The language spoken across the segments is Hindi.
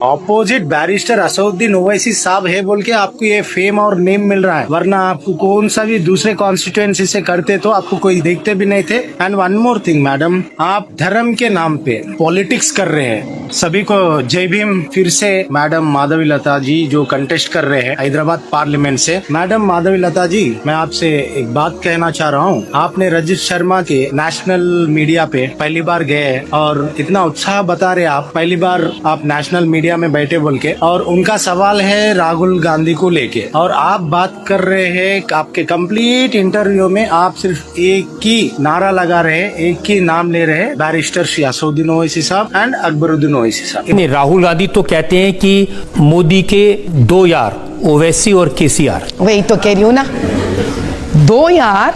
ऑपोजिट बैरिस्टर असदुद्दीन ओवैसी साहब है बोल के आपको ये फेम और नेम मिल रहा है, वरना आपको कौन सा भी दूसरे कॉन्स्टिट्यूएंसी से करते तो आपको कोई देखते भी नहीं थे। And one more thing madam, आप धर्म के नाम पे पॉलिटिक्स कर रहे हैं। सभी को जय भीम। फिर से मैडम माधवी लता जी जो कंटेस्ट कर रहे हैं हैदराबाद पार्लियामेंट से। मैडम माधवी लता जी, मैं आपसे एक बात कहना चाह रहा हूँ। आपने रजत शर्मा के नेशनल मीडिया पे पहली बार गए और इतना उत्साह बता रहे आप, पहली बार आप नेशनल मीडिया में बैठे बोल के, और उनका सवाल है राहुल गांधी को लेके, और आप बात कर रहे हैं। आपके कंप्लीट इंटरव्यू में आप सिर्फ एक ही नारा लगा रहे हैं, एक ही नाम ले रहे हैं, बैरिस्टर श्री असदुद्दीन ओवैसी साहब एंड अकबरुद्दीन ओवैसी साहब। नहीं, राहुल गांधी तो कहते हैं कि मोदी के दो यार ओवैसी और केसीआर। वही तो कह रही हूँ ना, दो यार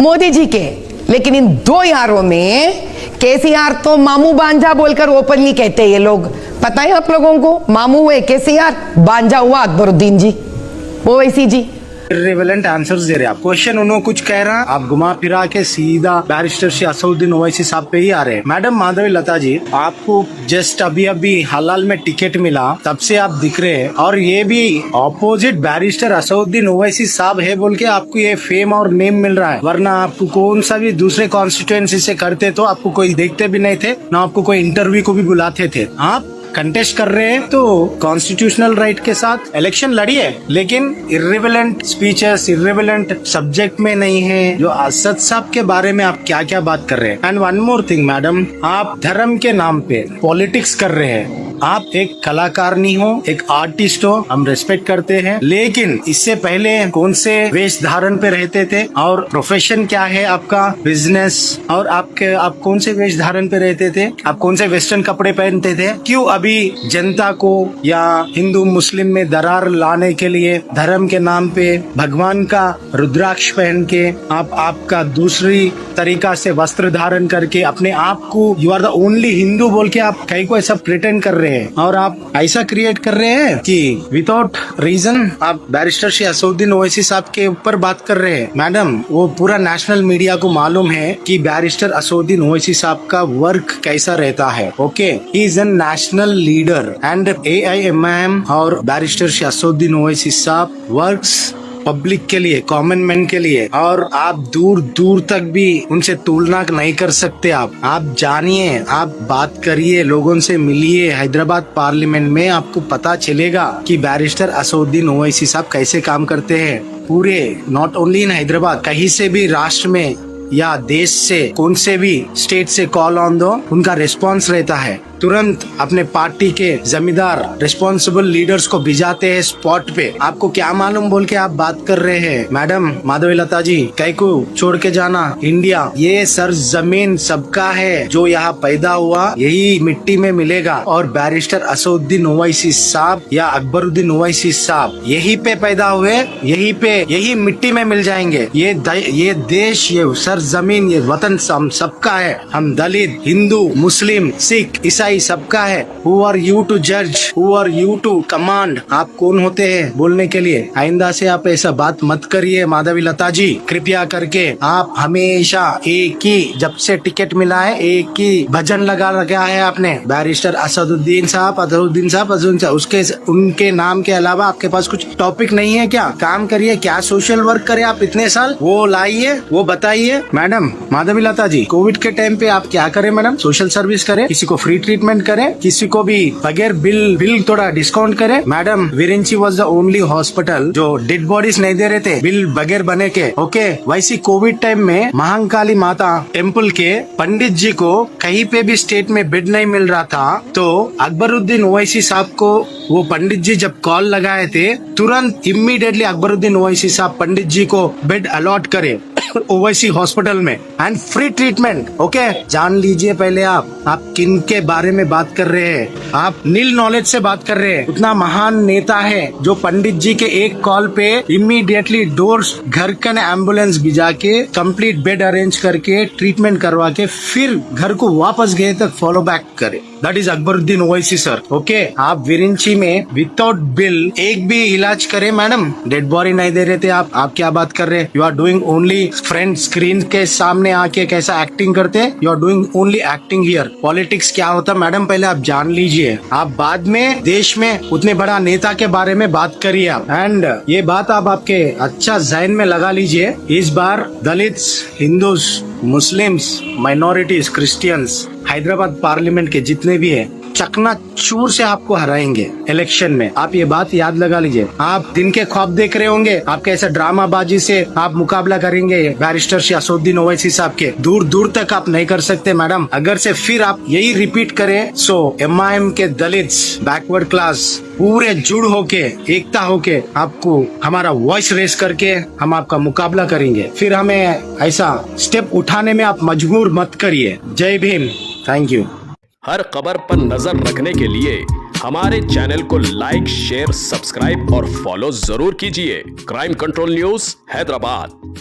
मोदी जी के, लेकिन इन दो यारों में केसीआर तो मामू बांझा बोलकर ओपनली कहते हैं ये लोग। पता है आप लोगों को, मामू हुए केसीआर, बांझा हुआ अकबरुद्दीन जी, ओवैसी जी। इर्रेलेवेंट आंसर्स दे रहे हैं आप। क्वेश्चन उन्होंने कुछ कह रहा, आप घुमा फिरा के सीधा बैरिस्टर श्री असदुद्दीन ओवैसी साहब पे ही आ रहे हैं। मैडम माधवी लता जी, आपको जस्ट अभी हलाल में टिकट मिला, तब से आप दिख रहे हैं, और ये भी ऑपोजिट बैरिस्टर असदुद्दीन ओवैसी साहब है बोल के आपको ये फेम और नेम मिल रहा है, वरना आपको कौन सा भी दूसरे कॉन्स्टिट्यूएंसी से करते तो आपको कोई देखते भी नहीं थे, ना आपको कोई इंटरव्यू को भी बुलाते थे। आप कंटेस्ट कर रहे हैं तो कॉन्स्टिट्यूशनल राइट के साथ इलेक्शन लड़िए, लेकिन इर्रेलेवेंट स्पीचेस, इर्रेलेवेंट सब्जेक्ट में नहीं है। जो असद साहब के बारे में आप क्या क्या बात कर रहे हैं। And one more thing madam, आप धर्म के नाम पे पॉलिटिक्स कर रहे हैं। आप एक कलाकार नहीं हो, एक आर्टिस्ट हो, हम रेस्पेक्ट करते हैं, लेकिन इससे पहले कौन से वेश धारण पे रहते थे और प्रोफेशन क्या है आपका, बिजनेस, और आप कौन से वेश धारण पे रहते थे, आप कौन से वेस्टर्न कपड़े पहनते थे। क्यों अभी जनता को या हिंदू मुस्लिम में दरार लाने के लिए धर्म के नाम पे भगवान का रुद्राक्ष पहन के आपका दूसरी तरीका से वस्त्र धारण करके अपने आप को you are the only Hindu बोल के आप कहीं को ऐसा प्रिटेंड कर रहे हैं, और आप ऐसा क्रिएट कर रहे हैं कि विदाउट रीजन आप बैरिस्टर श्री असदुद्दीन ओवैसी साहब के ऊपर बात कर रहे हैं। मैडम, वो पूरा नेशनल मीडिया को मालूम है कि बैरिस्टर असदुद्दीन ओवैसी साहब का वर्क कैसा रहता है। Okay, he is an national leader and AIMIM और बैरिस्टर श्री असदुद्दीन ओवैसी साहब वर्क्स पब्लिक के लिए, कॉमन मैन के लिए, और आप दूर दूर तक भी उनसे तुलना नहीं कर सकते। आप जानिए, आप बात करिए, लोगों से मिलिए। हैदराबाद पार्लियामेंट में आपको पता चलेगा कि बैरिस्टर असदुद्दीन ओवैसी साहब कैसे काम करते हैं। पूरे नॉट ओनली इन हैदराबाद, कहीं से भी राष्ट्र में या देश से कौन से भी स्टेट से कॉल ऑन दो, उनका रिस्पॉन्स रहता है। तुरंत अपने पार्टी के जमींदार रिस्पॉन्सिबल लीडर्स को भिजाते हैं स्पॉट पे। आपको क्या मालूम बोल के आप बात कर रहे हैं। मैडम माधवी लता जी, कहीं को छोड़ के जाना, इंडिया ये सर जमीन सबका है, जो यहाँ पैदा हुआ यही मिट्टी में मिलेगा, और बैरिस्टर असदुद्दीन ओवैसी साहब या अकबरुद्दीन ओवैसी साहब यही पे पैदा हुए, यही मिट्टी में मिल जाएंगे। ये देश, ये सर जमीन, ये वतन हम सबका है। हम दलित, हिंदू, मुस्लिम, सिख, ईसाई सबका है। Who are you to judge? Who are you to command? आप कौन होते हैं बोलने के लिए। आइंदा से आप ऐसा बात मत करिए माधवी लता जी, कृपया करके। आप हमेशा एक ही, जब से टिकट मिला है, एक ही भजन लगा रखा है आपने, बैरिस्टर असदुद्दीन साहब, उसके उनके नाम के अलावा आपके पास कुछ टॉपिक नहीं है क्या। काम करिए, क्या सोशल वर्क करे आप इतने साल, वो लाइए, वो बताइए। मैडम माधवी लता जी, कोविड के टाइम पे आप क्या करें मैडम, सोशल सर्विस करें, किसी को फ्री ट्रीटमेंट करें, किसी को भी बगैर बिल थोड़ा डिस्काउंट करें। Madam Virinchi was the only hospital जो डेड बॉडीज नहीं दे रहे थे बिल बगैर बने के। ओके, वैसी कोविड टाइम में महाकाली माता टेम्पल के पंडित जी को कहीं पे भी स्टेट में बेड नहीं मिल रहा था, तो अकबरुद्दीन ओवैसी साहब को वो पंडित जी जब कॉल लगाए थे, तुरंत इमीडिएटली अकबरुद्दीन ओवैसी साहब पंडित जी को बेड अलॉट करे ओवैसी हॉस्पिटल में एंड फ्री ट्रीटमेंट। ओके, जान लीजिए पहले आप किन के बारे में बात कर रहे हैं। आप नील नॉलेज से बात कर रहे हैं। उतना महान नेता है जो पंडित जी के एक कॉल पे इमीडिएटली डोर्स घर का एम्बुलेंस भिजा के कंप्लीट बेड अरेंज करके ट्रीटमेंट करवा के फिर घर को वापस गए तक फॉलो बैक करे। That is Akbaruddin Owaisi sir. Okay, आप विरिंची में विदाउट बिल एक भी इलाज करे मैडम, डेड बॉडी नहीं दे रहे थे आप क्या बात कर रहे हैं? You are doing only front screen के सामने आके कैसा एक्टिंग करते हैं, you are doing only acting here. Politics क्या होता है मैडम पहले आप जान लीजिए, आप बाद में देश में उतने बड़ा नेता के बारे में बात करिए आप। एंड ये बात आप आपके अच्छा जहन में लगा लीजिए, इस बार Dalits, Hindus, Muslims, minorities, Christians Hyderabad parliament के जितने भी है चकना चूर से आपको हराएंगे इलेक्शन में। आप ये बात याद लगा लीजिए। आप दिन के ख्वाब देख रहे होंगे, आप कैसे ड्रामाबाजी से आप मुकाबला करेंगे बैरिस्टर श्री असदुद्दीन ओवैसी साहब के, दूर दूर तक आप नहीं कर सकते मैडम। अगर से फिर आप यही रिपीट करें सो MIM के दलित्स, बैकवर्ड क्लास पूरे जुड़ होके, एकता होके आपको हमारा वॉइस रेस करके हम आपका मुकाबला करेंगे। फिर हमें ऐसा स्टेप उठाने में आप मजबूर मत करिए। जय भीम, थैंक यू। हर खबर पर नजर रखने के लिए हमारे चैनल को लाइक, शेयर, सब्सक्राइब और फॉलो जरूर कीजिए। Crime control news Hyderabad.